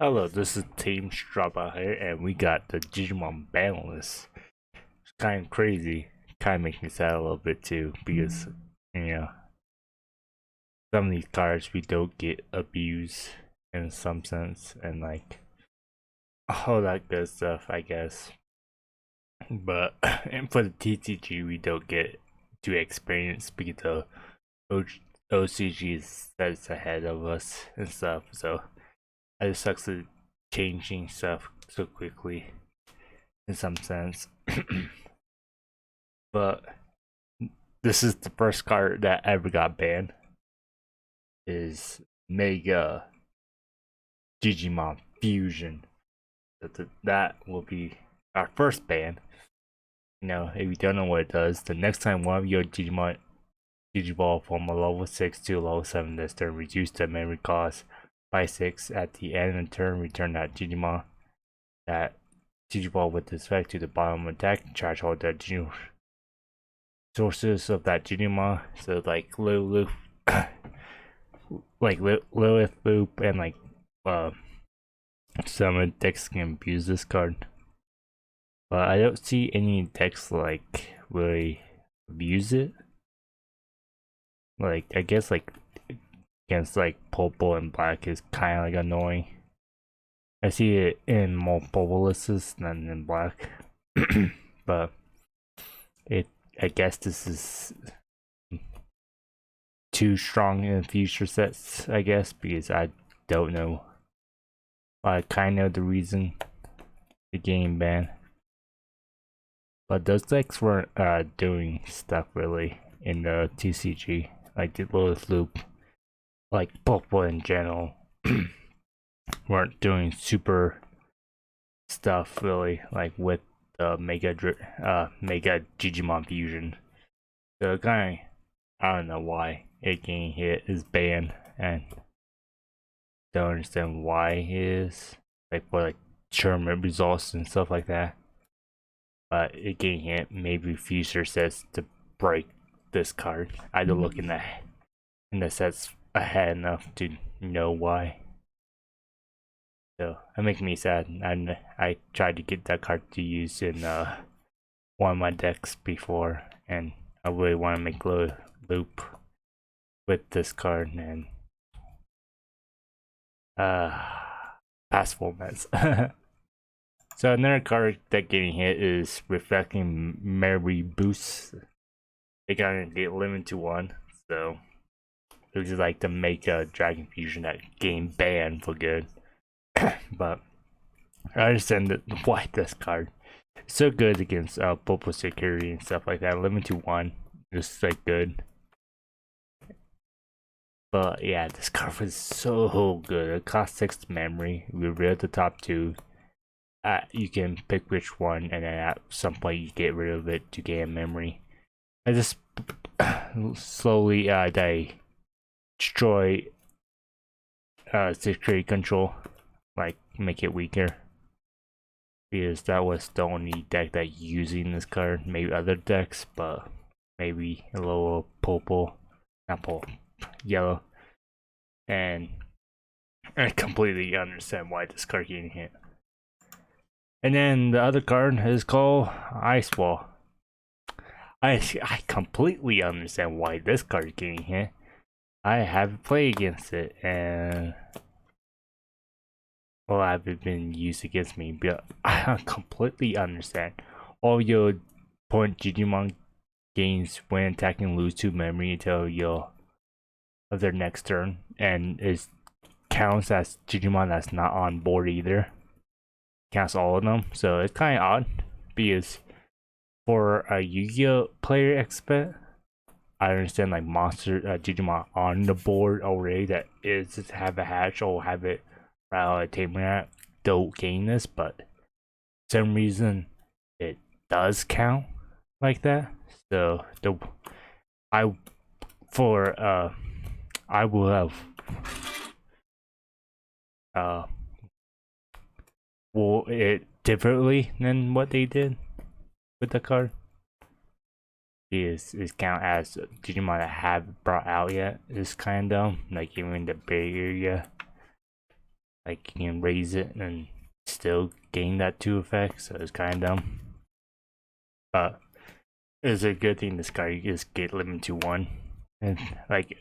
Hello, this is teamscrubout here, and we got the Digimon Banlist. It's kind of crazy. Kind of makes me sad a little bit too, because you know some of these cards we don't get abused in some sense, and like all that good stuff, I guess. But and for the TCG, we don't get to experience because the OCG is that's ahead of us and stuff. So it just sucks to changing stuff so quickly in some sense. But this is the first card that ever got banned. Is Mega Digimon Fusion. That will be our first ban. If you don't know what it does, the next time one of your Digimon Digiball from a level 6 to a level 7 this turn, reduce the memory cost by 6 at the end of the turn, return that Digimon. That Digiball with respect to the bottom attack, charge all the Digimon sources of that Digimon. So like Lilith, Lilith Loop, and like some decks can abuse this card. But I don't see any decks like really abuse it. Like I guess like against like purple and black is kind of like annoying. I see it in more purple lists than in black. But I guess this is too strong in future sets, I guess, because I don't know. I kind of know the reason the game banned. But those decks weren't doing stuff really in the TCG, like the Lilith Loop, like purple in general, weren't doing super stuff really, like with the Mega Digimon Fusion. So kind of, I don't know why it getting hit is banned, and don't understand why it is, like for like tournament results and stuff like that. But it getting hit, maybe future sets to break this card. I don't look in the sets ahead enough to know why. So that makes me sad. And I tried to get that card to use in one of my decks before, and I really want to make a loop with this card and past formats. So another card that getting hit is Reflecting Memory Boost. They gotta get limited to one, so which is like to make a Dragon Fusion that game banned for good. But I understand that why this card is so good against purple security and stuff like that. Limited to one, just like good. But yeah, this card was so good. It costs 6 memory. We reveal the top 2. You can pick which one, and then at some point you get rid of it to gain memory. I just slowly they destroy security control, like make it weaker, because that was the only deck that using this card. Maybe other decks, but maybe a little purple, not purple, yellow, and I completely understand why this card getting hit. And then the other card is called Ice Ball. I completely understand why this card is getting hit. I haven't played against it, and well, I haven't been used against me, but I completely understand. All your point Digimon gains when attacking lose 2 memory until of their next turn, and it counts as Digimon that's not on board either. Counts all of them, so it's kind of odd because for a Yu-Gi-Oh player expert, I understand like monster Digimon on the board already that is to have a hatch or have it tamer don't gain this, but for some reason it does count like that. So I will have it differently than what they did with the card. Is count as Digimon that have brought out yet is kind of dumb. Like even the Bay Area Like you can raise it and still gain that 2 effects, so it's kind of dumb. But it's a good thing this guy just get limited to 1. And like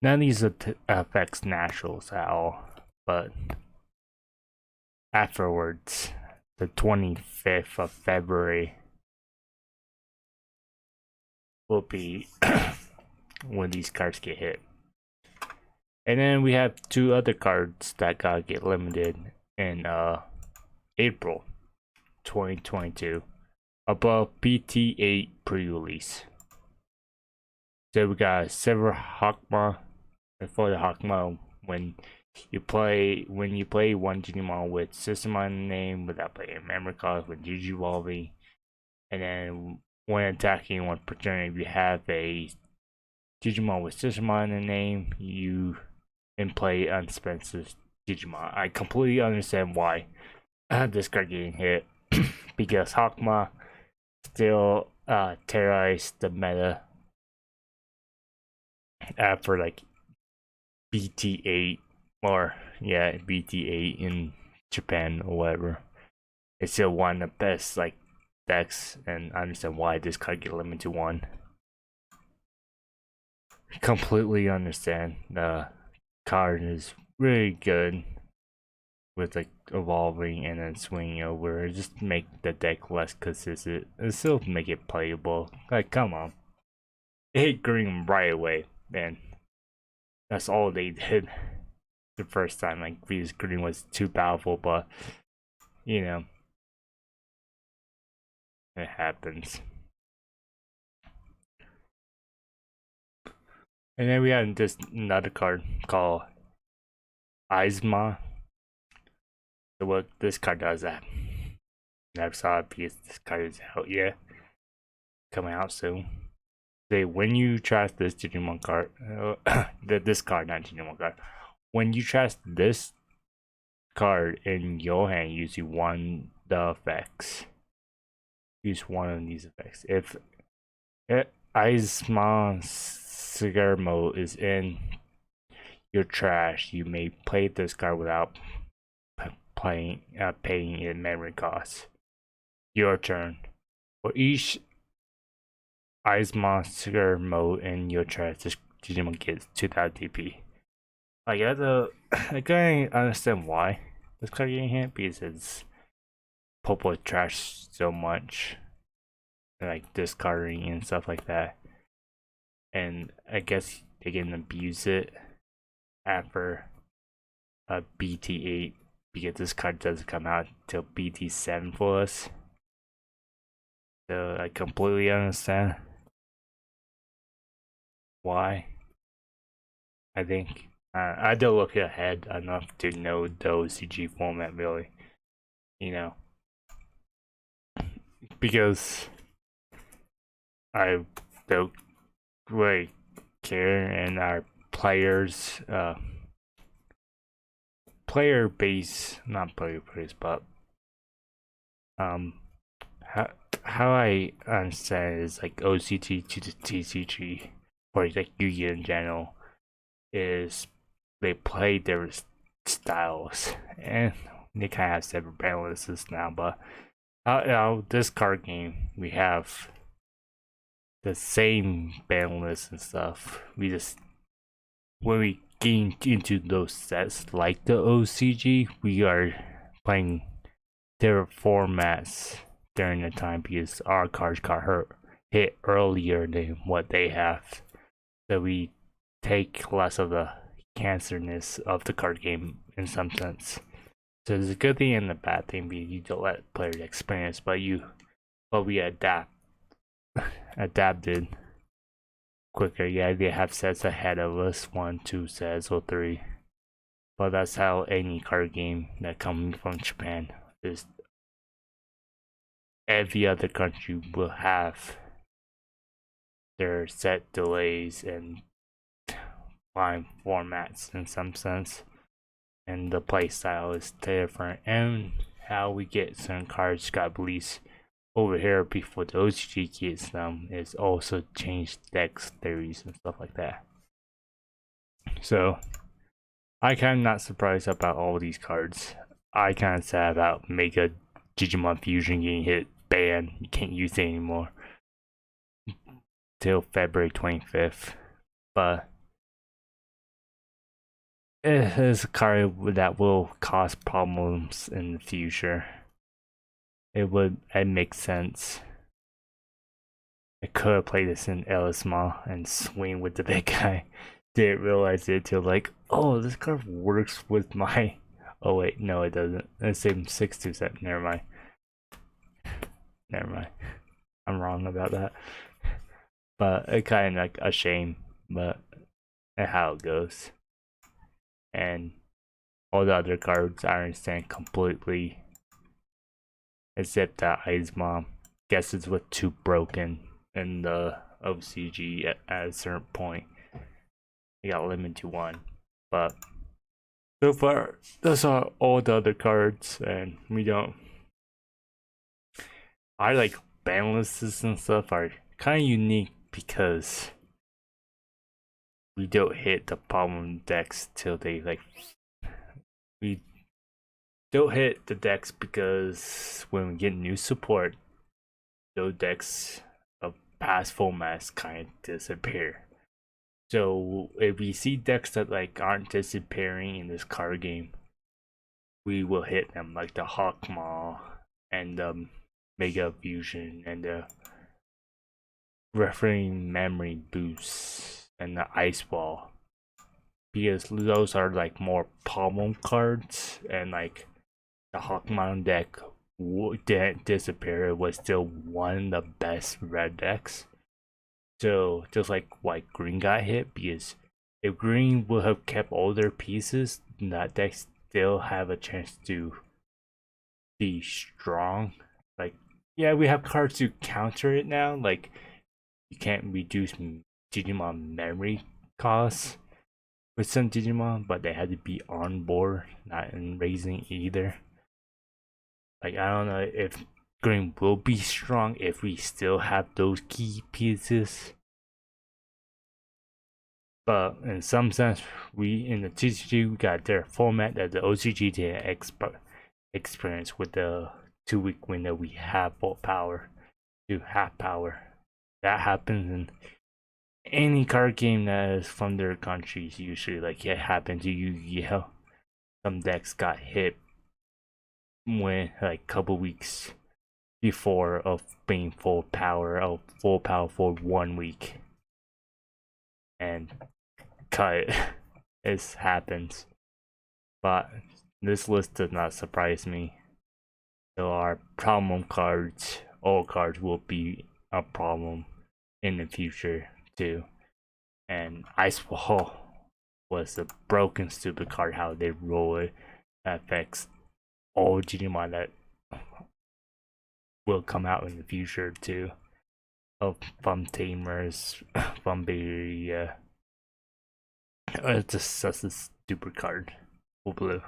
none of these effects naturals at all. But afterwards, the 25th of February will be when these cards get hit. And then we have 2 other cards that gotta get limited in April 2022 above PT8 pre-release. So we got several Hawkmoon. For the Hawkmoon, when you play one Digimon with Systemon name without playing memory cards when Digivolving, and then when attacking one per turn, if you have a Digimon with Systemon in the name, you can play unspent Digimon. I completely understand why this card getting hit because Hawkmoon still terrorized the meta after like BT8 or BT8 in Japan or whatever. It's still one of the best like decks, and I understand why this card get limited to 1. Completely understand. The card is really good with like evolving and then swinging over. Just make the deck less consistent and still make it playable. Like come on, it hit green right away, man. That's all they did the first time. Like Venus Green was too powerful, but you know, it happens. And then we have this another card called Isma. So what this card does that? Never saw it because this card is out yet. Coming out soon. Say when you trash this Digimon card, this card, not Digimon card. When you trash this card in your hand using one the effects, use one of these effects. If Isma cigar mode is in your trash, you may play this card without paying in memory costs. Your turn. For each Isma cigar mode in your trash, this Digimon gets 2000 DP. Like I can't understand why this card getting hit because it's Popo trash so much, like discarding and stuff like that, and I guess they can abuse it after a BT8 because this card doesn't come out till BT7 for us. So I completely understand why. I think I don't look ahead enough to know the OCG format really, you know, because I don't really care, and our players player base, not player base, but how I understand is like OCT to the TCG or like Yu-Gi-Oh in general is they play their styles, and they kind of have separate balances now. But this card game we have the same Banlist and stuff. We just when we get into those sets like the OCG, we are playing their formats during the time because our cards got hit earlier than what they have. So we take less of the cancerness of the card game in some sense. So there's a good thing and a bad thing because you don't let players experience, but we adapted quicker. Yeah, they have sets ahead of us, 1, 2 sets or 3. But that's how any card game that comes from Japan is. Every other country will have their set delays and line formats in some sense, and the play style is different, and how we get certain cards got released over here before the OCG gets them is also changed decks theories and stuff like that. So I kind of not surprised about all these cards. I kind of sad about Mega Digimon Fusion getting hit banned. You can't use it anymore till February 25th. But it is a card that will cause problems in the future. It makes sense. I could have played this in Elisma and swing with the big guy. Didn't realize it till like, oh, this card works with my. Oh wait, no, it doesn't. It's same 6/2 Never mind. Never mind. I'm wrong about that. But it kind of like a shame, but that's how it goes. And all the other cards I understand completely, except that Isma. Guess it's with too broken in the OCG at a certain point. You got limited to one, but so far those are all the other cards, and we don't. I like Banlists and stuff are kind of unique because we don't hit the problem decks till they like. We don't hit the decks because when we get new support, those decks of past formats kind of disappear. So if we see decks that like aren't disappearing in this card game, we will hit them, like the Hawkmoon and the Mega Fusion and the referring memory boosts and the Ice Ball, because those are like more problem cards, and like the Hawkmoon deck didn't disappear. It was still one of the best red decks. So just like why green got hit, because if green would have kept all their pieces, that deck still have a chance to be strong. Like, yeah, we have cards to counter it now. Like, you can't reduce Digimon memory costs with some Digimon, but they had to be on board, not in raising either. Like, I don't know if green will be strong if we still have those key pieces. But in some sense, we in the TCG we got their format that the OCG didn't experience with the 2-week window. We have full power to half power. That happens in any card game that is from their countries. Usually, like it happened to Yu-Gi-Oh. Some decks got hit when like couple weeks before of being full power for 1 week, and cut. It happens, but this list does not surprise me. There are problem cards. All cards will be a problem in the future too. And Ice Ball was a broken stupid card. How they roll it affects all Digimon that will come out in the future too. From Tamers, from Beria. It's just such a stupid card. Full blue.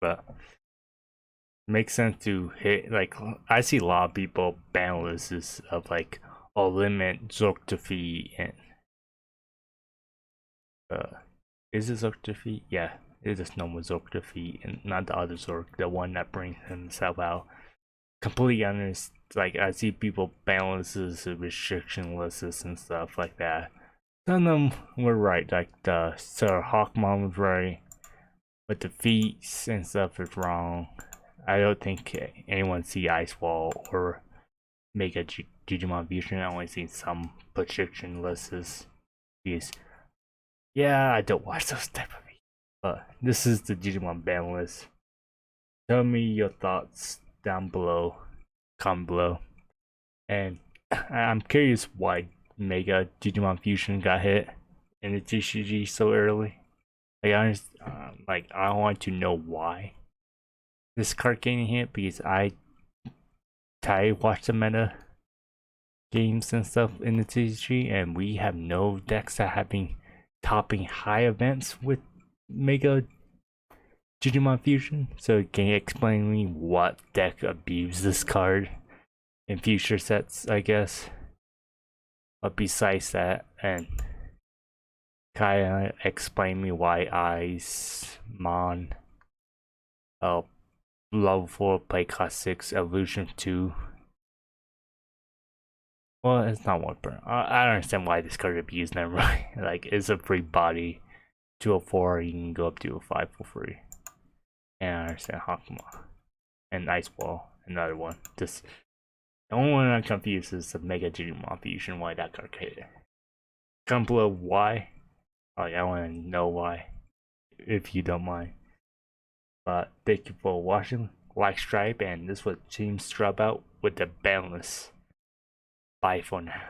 But makes sense to hit. Like, I see a lot of people ban lists of like, oh, limit Zork defeat and is it Zork defeat? Yeah, it is normal Zork defeat and not the other Zork, the one that brings himself out. Completely honest, like I see people ban lists, restriction lists and stuff like that. Some of them were right, like the Sir Hawkmoon was right, but the feats and stuff is wrong. I don't think anyone see Ice Ball or make a Digimon Fusion. I only see some prediction lists because, yeah, I don't watch those type of videos. But this is the Digimon ban list. Tell me your thoughts down below, comment below, and I'm curious why Mega Digimon Fusion got hit in the TCG so early. Like I want to know why this card getting hit, because I watch the meta games and stuff in the TCG, and we have no decks that have been topping high events with Mega Digimon Fusion. So can you explain me what deck abused this card in future sets, I guess? But besides that, and Kinda explain me why Icemon level 4 play class 6 evolution 2. Well, it's not one per. I don't understand why this card would be used. Never mind. Like, it's a free body. 204, you can go up to 205 for free. And I understand Hawkmoon and Ice Ball, another one. Just the only one I'm confused is the Mega Digimon Fusion. Why that card created? Comment below why. Like, I want to know why, if you don't mind. But thank you for watching. Like, subscribe, and this was teamscrubout with the Banlist. Bye for now.